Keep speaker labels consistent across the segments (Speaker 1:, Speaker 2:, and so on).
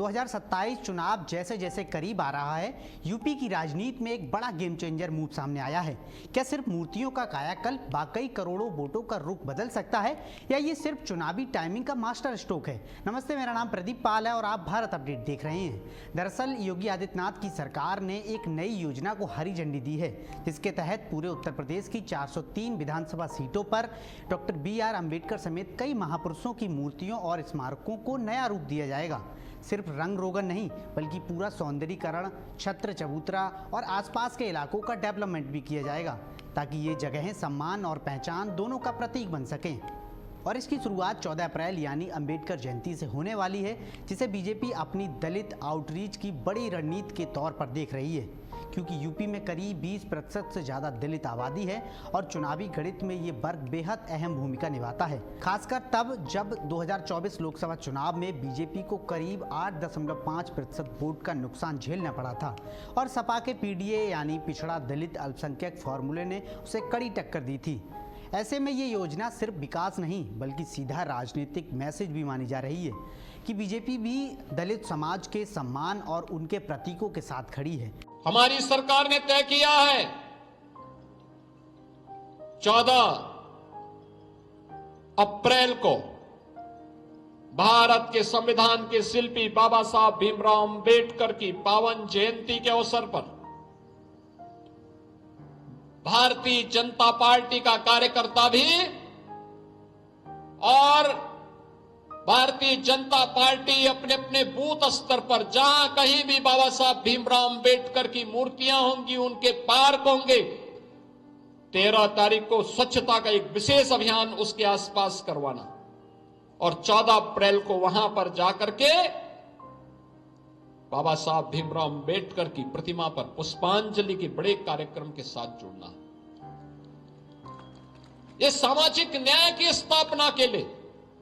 Speaker 1: 2027 चुनाव जैसे जैसे करीब आ रहा है, यूपी की राजनीति में एक बड़ा गेम चेंजर मूव सामने आया है। क्या सिर्फ मूर्तियों का कायाकल्प वाकई करोड़ों वोटों का रुख बदल सकता है, या ये सिर्फ चुनावी टाइमिंग का मास्टर स्ट्रोक है? नमस्ते, मेरा नाम प्रदीप पाल है और आप भारत अपडेट देख रहे हैं। दरअसल योगी आदित्यनाथ की सरकार ने एक नई योजना को हरी झंडी दी है, जिसके तहत पूरे उत्तर प्रदेश की 403 विधानसभा सीटों पर डॉक्टर BR अम्बेडकर समेत कई महापुरुषों की मूर्तियों और स्मारकों को नया रूप दिया जाएगा। सिर्फ रंग रोगन नहीं, बल्कि पूरा सौंदर्यीकरण, छत्र चबूतरा और आसपास के इलाकों का डेवलपमेंट भी किया जाएगा, ताकि ये जगहें सम्मान और पहचान दोनों का प्रतीक बन सकें। और इसकी शुरुआत 14 अप्रैल यानी अम्बेडकर जयंती से होने वाली है, जिसे बीजेपी अपनी दलित आउटरीच की बड़ी रणनीति के तौर पर देख रही है, क्योंकि यूपी में करीब 20% से ज़्यादा दलित आबादी है और चुनावी गणित में ये वर्ग बेहद अहम भूमिका निभाता है, खासकर तब जब 2024 लोकसभा चुनाव में बीजेपी को करीब 8.5% वोट का नुकसान झेलना पड़ा था और सपा के PDA यानी पिछड़ा दलित अल्पसंख्यक फॉर्मूले ने उसे कड़ी टक्कर दी थी। ऐसे में ये योजना सिर्फ विकास नहीं, बल्कि सीधा राजनीतिक मैसेज भी मानी जा रही है कि बीजेपी भी दलित समाज के सम्मान और उनके प्रतीकों के साथ खड़ी है।
Speaker 2: हमारी सरकार ने तय किया है 14 अप्रैल को भारत के संविधान के शिल्पी बाबा साहब भीमराव अंबेडकर की पावन जयंती के अवसर पर भारतीय जनता पार्टी का कार्यकर्ता भी और भारतीय जनता पार्टी अपने अपने बूथ स्तर पर जहां कहीं भी बाबा साहब भीमराव अंबेडकर की मूर्तियां होंगी, उनके पार्क होंगे, 13 तारीख को स्वच्छता का एक विशेष अभियान उसके आसपास करवाना और 14 अप्रैल को वहां पर जाकर के बाबा साहब भीमराव अंबेडकर की प्रतिमा पर पुष्पांजलि के बड़े कार्यक्रम के साथ जुड़ना। यह सामाजिक न्याय की स्थापना के लिए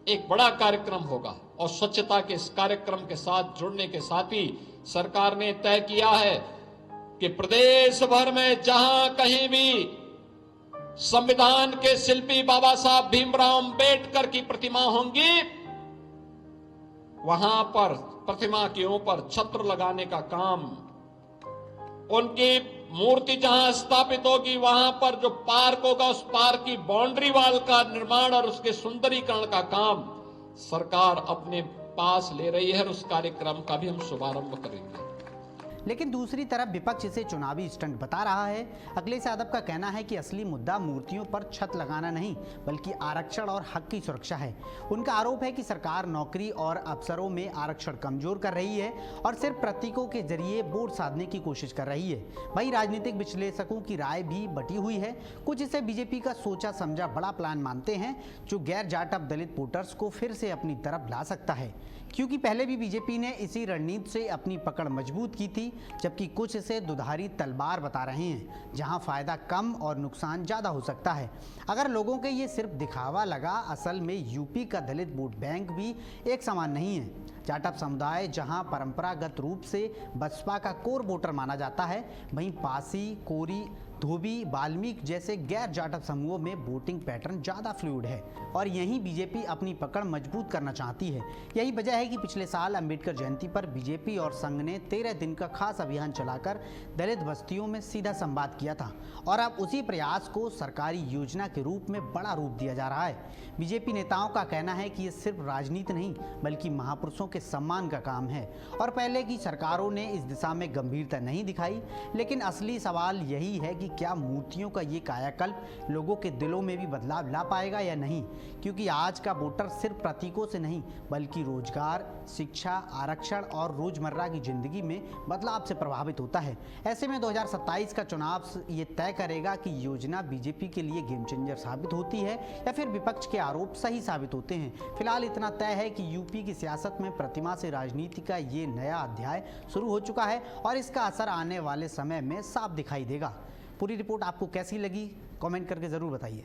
Speaker 2: एक बड़ा कार्यक्रम होगा और स्वच्छता के इस कार्यक्रम के साथ जुड़ने के साथ ही सरकार ने तय किया है कि प्रदेश भर में जहां कहीं भी संविधान के शिल्पी बाबा साहब भीमराव अंबेडकर की प्रतिमा होंगी, वहां पर प्रतिमा के ऊपर छत्र लगाने का काम, उनकी मूर्ति जहां स्थापित होगी वहां पर जो पार्क होगा, उस पार्क की बाउंड्री वॉल का निर्माण और उसके सुंदरीकरण का काम सरकार अपने पास ले रही है और उस कार्यक्रम का भी हम शुभारंभ करेंगे।
Speaker 1: लेकिन दूसरी तरफ विपक्ष इसे चुनावी स्टंट बता रहा है। अखिलेश यादव का कहना है कि असली मुद्दा मूर्तियों पर छत लगाना नहीं, बल्कि आरक्षण और हक की सुरक्षा है। उनका आरोप है कि सरकार नौकरी और अफसरों में आरक्षण कमजोर कर रही है और सिर्फ प्रतीकों के जरिए वोट साधने की कोशिश कर रही है। वहीं राजनीतिक विश्लेषकों की राय भी बटी हुई है। कुछ इसे बीजेपी का सोचा समझा बड़ा प्लान मानते हैं, जो गैर जाटव दलित वोटर्स को फिर से अपनी तरफ ला सकता है, क्योंकि पहले भी बीजेपी ने इसी रणनीति से अपनी पकड़ मजबूत की थी, जबकि कुछ इसे दुधारी तलवार बता रहे हैं, जहां फायदा कम और नुकसान ज्यादा हो सकता है। अगर लोगों के ये सिर्फ दिखावा लगा, असल में यूपी का दलित वोट बैंक भी एक समान नहीं है। जाटव समुदाय जहां परंपरागत रूप से बसपा का कोर वोटर माना जाता है, वहीं पासी, कोरी, धोबी, वाल्मीकि जैसे गैर जाटव समूहों में वोटिंग पैटर्न ज़्यादा फ्लूइड है और यहीं बीजेपी अपनी पकड़ मजबूत करना चाहती है। यही वजह है कि पिछले साल अम्बेडकर जयंती पर बीजेपी और संघ ने 13 दिन का खास अभियान चलाकर दलित बस्तियों में सीधा संवाद किया था और अब उसी प्रयास को सरकारी योजना के रूप में बड़ा रूप दिया जा रहा है। बीजेपी नेताओं का कहना है कि ये सिर्फ राजनीति नहीं, बल्कि महापुरुषों के सम्मान का काम है और पहले की सरकारों ने इस दिशा में गंभीरता नहीं दिखाई। लेकिन असली सवाल यही है कि क्या मूर्तियों का ये कायाकल्प लोगों के दिलों में भी बदलाव ला पाएगा या नहीं, क्योंकि आज का वोटर सिर्फ प्रतीकों से नहीं, बल्कि रोजगार, शिक्षा, आरक्षण और रोजमर्रा की जिंदगी में बदलाव से प्रभावित होता है। ऐसे में 2027 का चुनाव ये तय करेगा कि योजना बीजेपी के लिए गेम चेंजर साबित होती है या फिर विपक्ष के आरोप सही साबित होते हैं। फिलहाल इतना तय है कि यूपी की सियासत में प्रतिमा से राजनीति का ये नया अध्याय शुरू हो चुका है और इसका असर आने वाले समय में साफ दिखाई देगा। पूरी रिपोर्ट आपको कैसी लगी, कमेंट करके ज़रूर बताइए।